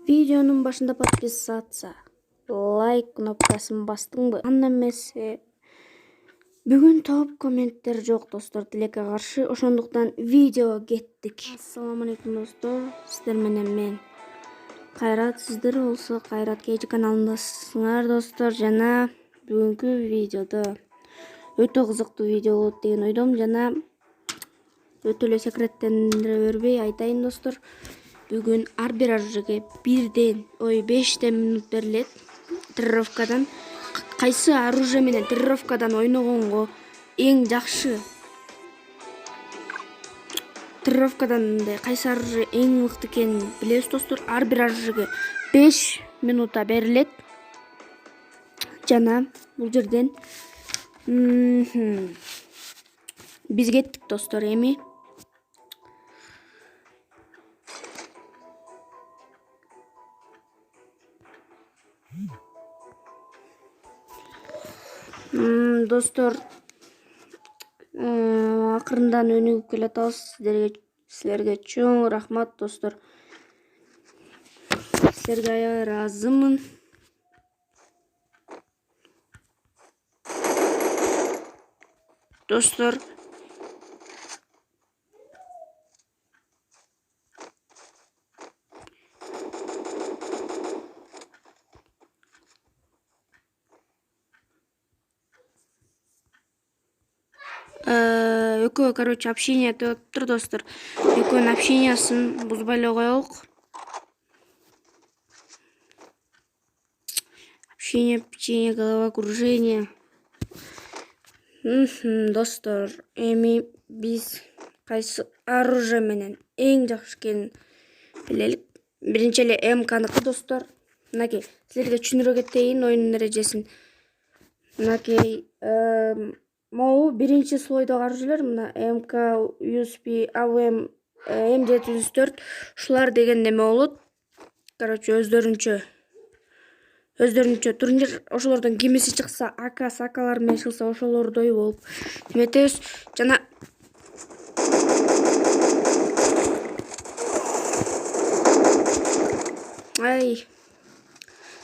Видеонун башында подписаться, лайк кнопкасын бастыңбы? Анда эмесе бүгүн топ комменттер жок достор, тилекке каршы. Ошондуктан видео кеттик. Ассаламу алейкум достор, сиздер менен мен Кайрат. Сиздер болсо Кайрат KG каналындасыңар достор. Жана бүгүнкү видеодо өтө кызыктуу видео болот деген ойдомун. Жана өтө эле секреттендире бербей айтайын достор. Бүгүн ар бир оружиеге 5 минут берилет. Тренировкадан кайсы оружие менен тренировкадан ойногонго эң жакшы, тренировкадан кайсы оружие эң мыкты экенин билебиз достор. Ар бир оружиеге 5 минута берилет. Жана бул жерден биз кеттик достор. Эми достор, акырындан өнүгүп келатабыз. Силерге чоң рахмат достор. Силерге аябай ыраазымын. Достор, экөө короче общение деп атыптыр достор. Экөөнүн общениясын бузбай эле коелук. Общение, печенье, головокружение. Достор, эми биз кайсы оружие менен эң жакшы экенин билелик. Биринчи эле МКныкы достор. Мынакей силерге түшүндүрө кетейин оюнун эрежесин. Мынакей могу биринчи слойдогу оружиелер, мына МК, USP, АВМ, М704 ушулар деген неме болот. Короче, өздөрүнчө турнир, ошолордон кимиси чыкса, АК-сакалар менен чыкса, ошолордой болуп эметебиз. Жана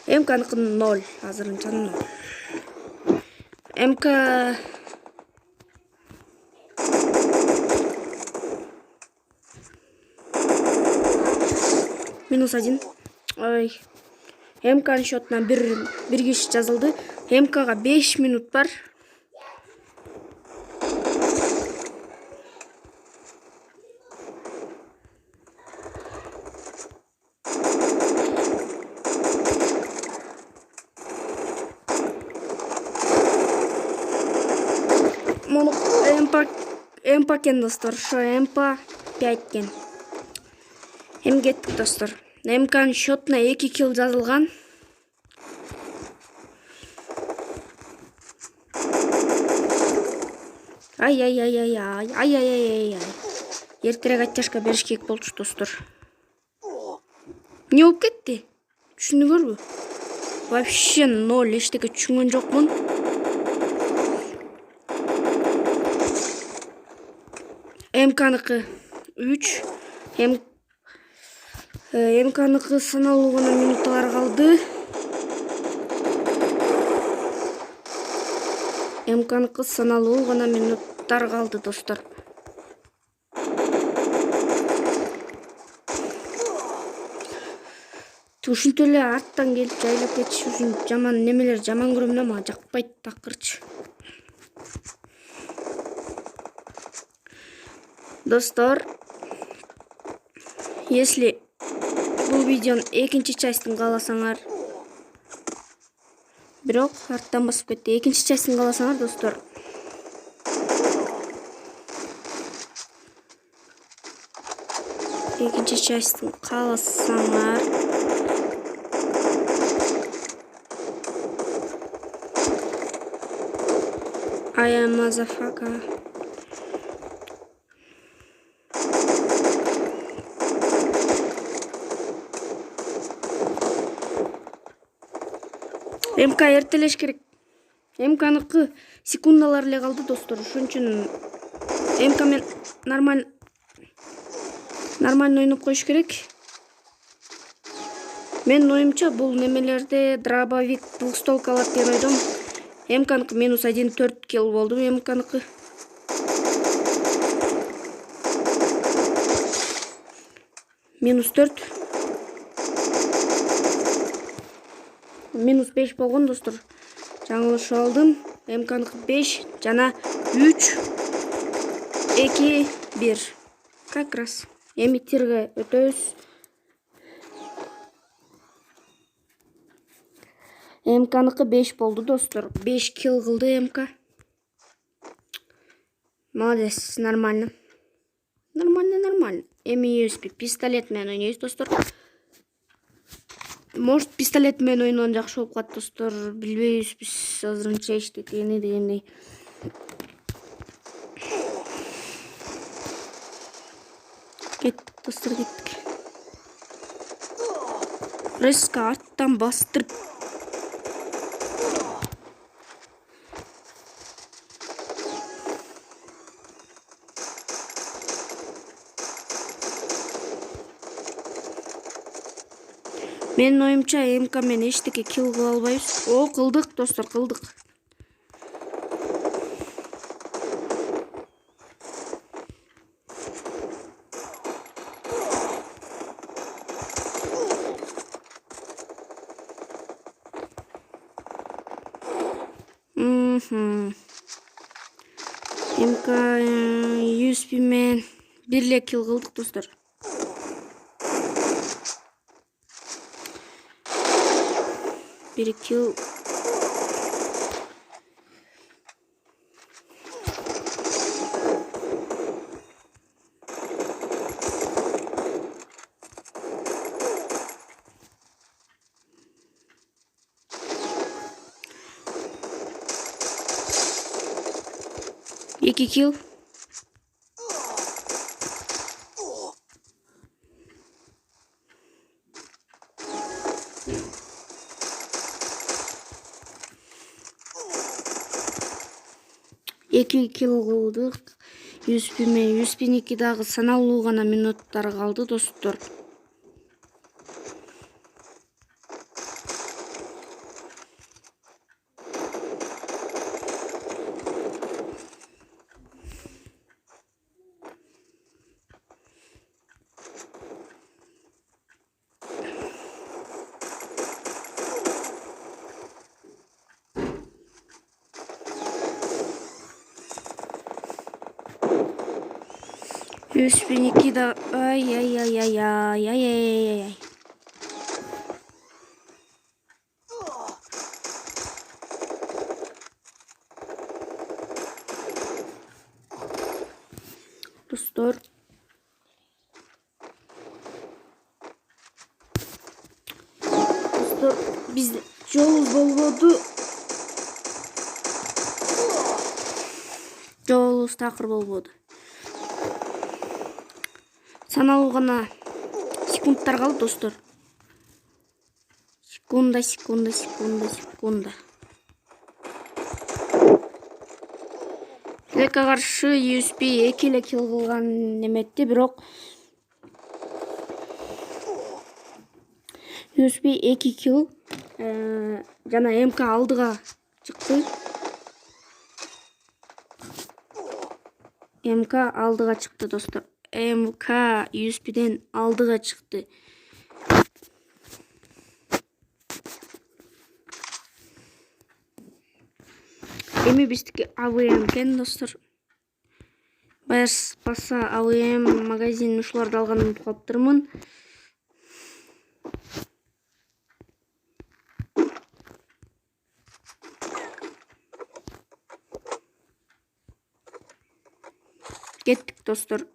МКныкы 0, азырынча 0. МК -1. МКнын счетуна бир киши жазылды. МКга 5 минут бар. Муну МП экен достор, ошо МП 5 экен. Эми кеттик достор. МКнын счетуна 2 килл жазылган. Эртерээк оттяжка бериш керек болчу достор. Эмне болуп кетти? Түшүндүңөрбү? Вообще 0, эчтеке түшүнгөн жокмун. МКныкы 3. МКныкы саналуу гана минуттар калды. МКныкы саналуу гана минуттар калды достор. Ушинтип эле арттан келип жайлап кетиши үчүн жаман немелер жаман көрөм да, мага жакпайт такырчы. Достор, если бул видеонун экинчи частын кааласаңар, бирок арттан басып кетти. Экинчи частын кааласаңар достор, I am motherfucker. МК эртелеш керек. МКныкы секундалар эле калды достор. Ошон үчүн МК мен нормально ойноп коюш керек. Менин оюмча бул немелерде дробовик двухстволка алат деген ойдом. МКныкы -1 4 килл болду. МКныкы -4 -5 болгон достор. Жаңылышып алдым. МКныкы 5 жана 3 2 1. Как раз. Эми тирге өтөбүз. МКныкы 5 болду достор. 5 килл кылды МК. Молодец, нормально. Нормально. Эми USB пистолет менен ойнойбуз достор. Может, пистолет менен ойногон жакшы болуп калат достор. Билбейбиз биз азырынча иштетени дегендей. Кеттик достор, кеттик. Резко арттан бастырып. Менин оюмча МК менен эчтеке килл кыла албайбыз. О, кылдык достор, кылдык. МК USB менен бир эле килл кылдык достор. Bir kill. İki kill. Эки килл кылдык. 100 дагы саналуу гана минуттар калды достор. USB да ай. Достор. Биз жолубуз болбоду. Жолубуз такыр болбоду. Саналуу гана секундтар калды достор. Секунда. Лекке каршы USB 2 эле килл кылган неметти, бирок USB 2 килл жана МК алдыга чыкты. МК алдыга чыкты достор. МК USB'ден алдыга чыкты. Эми биздики АВМ кен достор. Баса АВМ магазин ушуларды алганымды унутуп калыптырмын. Кеттик достор.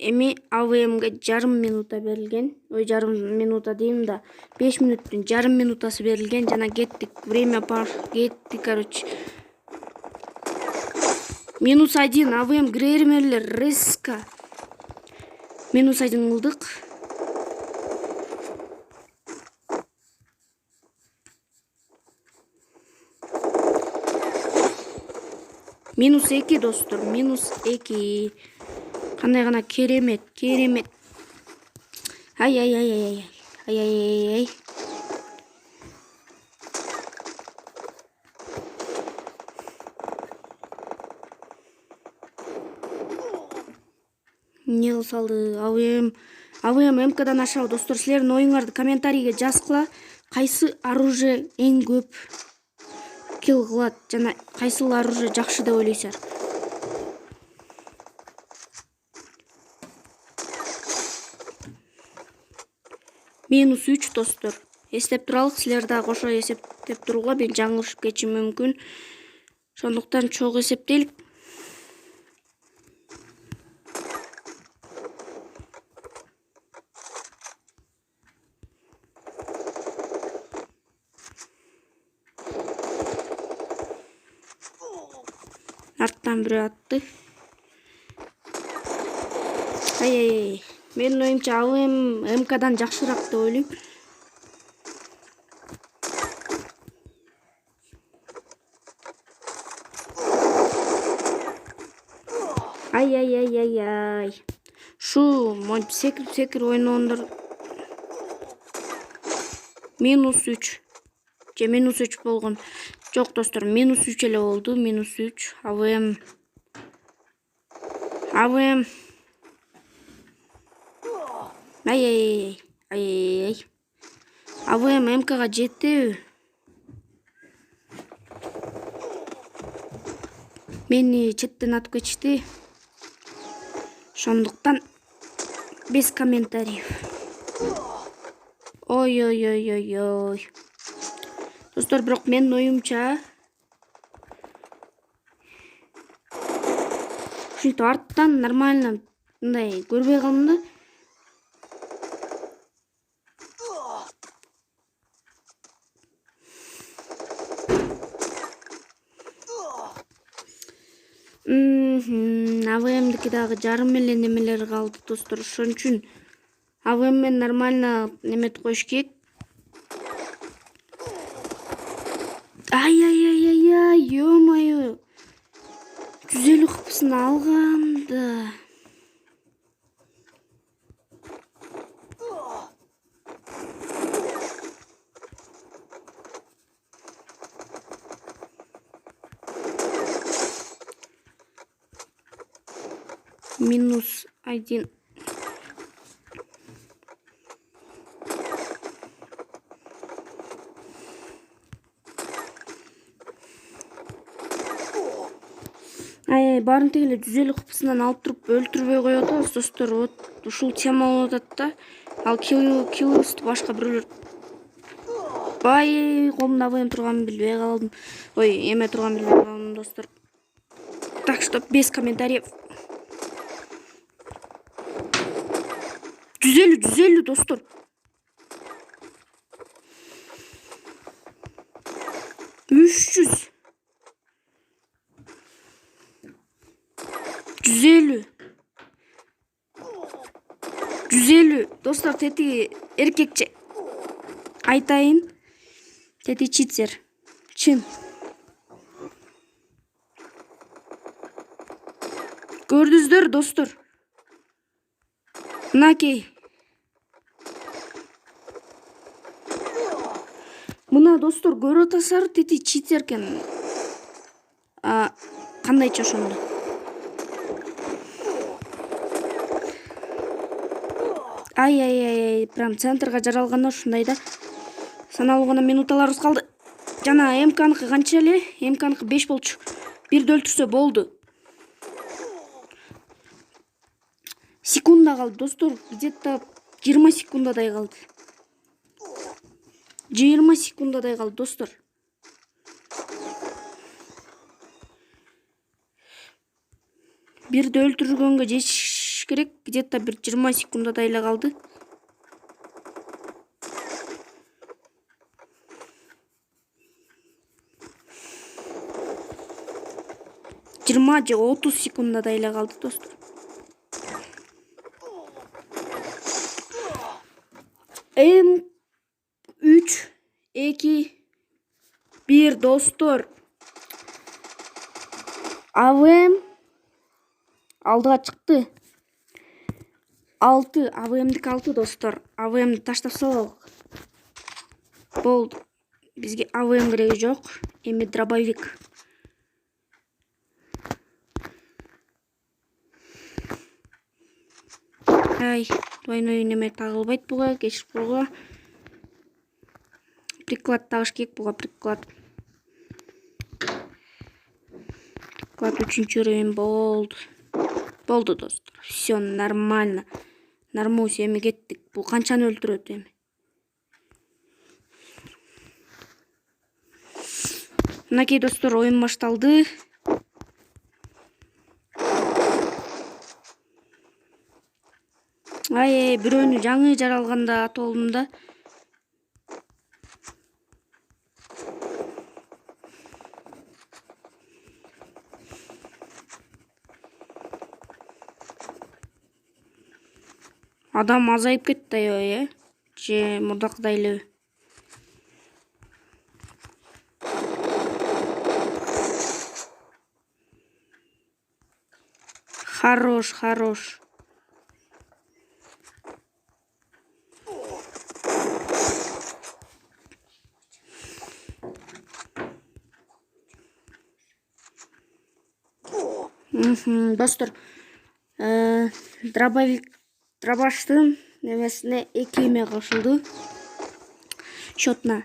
Эми АВМге жарым минута берилген. Ой, жарым минута дейм да, 5 минуттун жарым минутасы берилген. Жана кеттик. Время кеттик, короче. -1 АВМ греймерлер резко. -1 кылдык. -2 достор, -2. Кандай гана керемет. Ай. эмне кылып салды? АВМ МКдан ашабы достор. Силердин оюңарды комментарийге жазгыла. Кайсы оружие эң көп килл кылат жана кайсыл оружие жакшы деп ойлойсуңар? -3 достор. Эстеп туралык, силер да кошо эсептеп турууга, мен жаңылышып кетишим мүмкүн. Ошондуктан чогуу эсептейлик. Арттан бирөө атты. Ай. Менин оюмча АВМ МКдан жакшыраак деп ойлойм. Ай. Шу секирип ойногондор -3 же -3 болгон. Жок достор, -3 эле болду. -3 АВМ. Ай. АВМ МКга жеттиби? Мени четтен атып кетишти. Ошондуктан без комментариев. Ой. Достор, бирок менин оюмча ушинтип арттан нормально мындай көрбөй калдым да. АВМдики дагы жарым эле немелери калды достор. Ошон үчүн АВМ менен нормально неметип коюш керек. Ай, ё-моё. 150 кпсын алгам да. -1. Ай, баарын тең эле 150 кпсынан алып туруп өлтүрбөй коюп атабыз достор. Вот ушул тема болуп атат да. Ал киллыбызды башка бирөөлөр. Бай, колумда АВМ турганын билбей калдым. Ой, эме турганын билбей калдым достор. Так что без комментариев. 150 достор. 300. 150 достор, тети эркекче айтайын, тети читер чын. Көрдүңүздөр достор, мынакей мына достор, көрүп атасыздар, тети читер экен. Кандайча ошондо. Ай, прям центрга жаралганда ушундай да. Саналуу гана минуталарыбыз калды. Жана МКныкы канча эле? МКныкы 5 болчу. Бирди өлтүрсө болду. Секунда калды достор, где-то 20 секундадай калды. 20 секундадай калды достор. Бирди өлтүргөнгө жетиш керек, где-то бир 20 секундадай эле калды. же 30 секундадай эле калды достор. М3 2 1 достор. АВМ алдыга чыкты. 6 АВМдики 6 достор. АВМди таштап салалык. Болду. Бизге АВМ кереги жок. Эми дробовик. ай двойной неме тагылбайт буга, кечирип койгула. Приклад тагыш керек буга, приклад. Приклад 3-рем болду. Болду достор. Все нормально. Нормус эми кеттик. Бул канчаны өлтүрөт эми? Мынакей достор, оюн башталды. Ай, бирөөнү жаңы жаралганда атып алдым да. Адам азайып кетти аябай, же мурдакыдай элеби? Хорош, хорош. Достор, дробаштын немесине 2 эме кошулду. Счетна.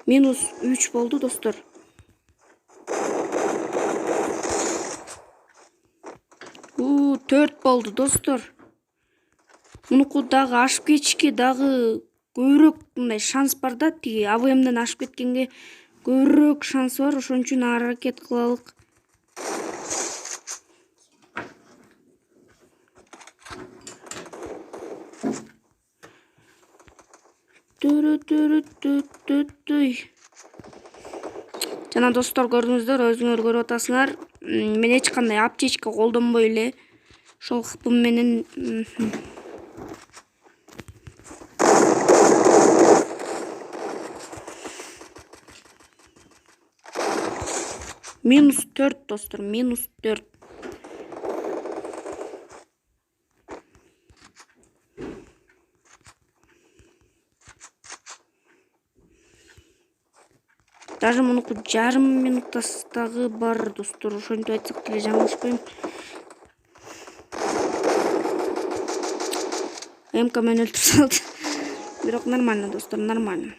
-3 болду достор. Төрт болду достор. Мунуку дагы ашып кетишке дагы көбүрөөк мындай шанс бар да, тиги АВМден ашып кеткенге көбүрөөк шанс бар, ошон үчүн аракет кылалык. Жана достор, көрдүңүздөр, өзүңөр көрүп атасыңар. Мен эч кандай аптечка колдонбой эле ошол хпым менен -4 достор, -4. Даже мунуку жарым минутасы дагы бар достор, ошентип айтсак деле жаңылышпайм. МК мен өлтүрүп салды. Бирок нормально достор, нормально.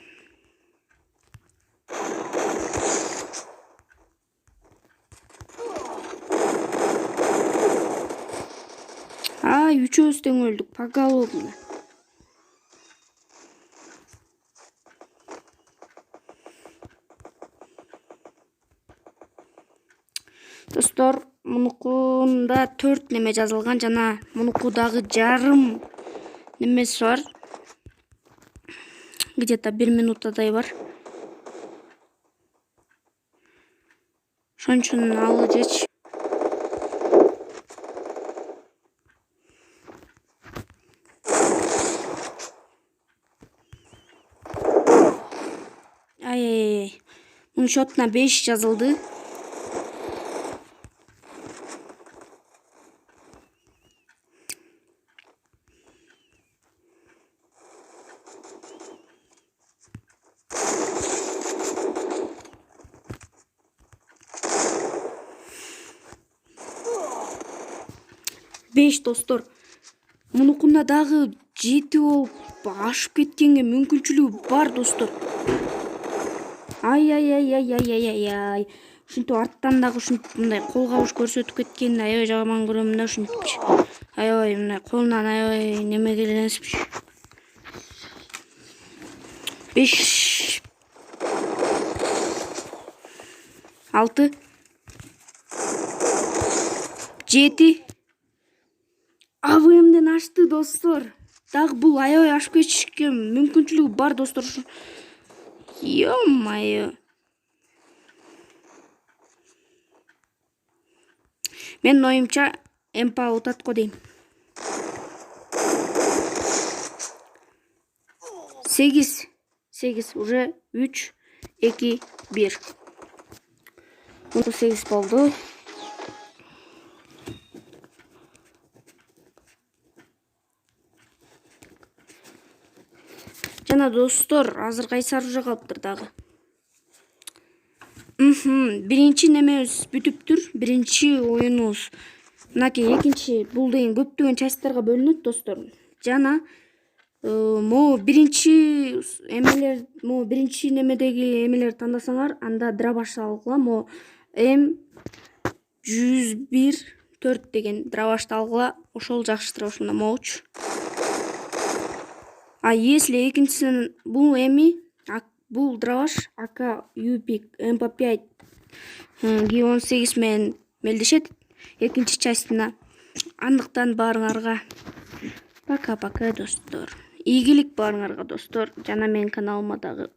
Үчөөбүз тең өлдүк, поголовно. Достор, мунукунда 4 неме жазылган, жана мунуку дагы жарым немеси бар. Где-то 1 минутадай бар. Ошон үчүн ал жеч. Ай. Мунун счетуна 5 жазылды. Достор, мунукунда дагы 7 болуп ашып кеткенге мүмкүнчүлүгү бар достор. Ай. Ушинтип арттан дагы ушинтип мындай кол кабыш көрсөтүп кеткенин аябай жаман көрөм да, ушинтипчи. Аябай мындай колунан аябай неме келенесипчи. 5 6 7 АВМден ашты достор. Дагы бул аябай ашып кетишке мүмкүнчүлүгү бар достор. Ё-моё. Менин оюмча МП утат го дейм. 8 уже 3 2 1. 8 болду. Жана достор, азыр кайсар уже калыптыр дагы. Биринчи немебиз бүтүптүр. Биринчи оюнубуз. Мынакей экинчи бул деген көптөгөн частарга бөлүнөт достор. Жана могу биринчи эмелер, могу биринчи немедеги эмелерди тандасаңар, анда дробаш алгыла. Могу М101-4 деген дробашты алгыла. Ошол жакшытыр ошондо могучу. А если экинчисинен бул бул дробаш АК Юпик МП5 Г18 менен мелдешет экинчи частына. Андыктан баарыңарга пока-пока достор. Ийгилик баарыңарга достор. Жана менин каналыма дагы.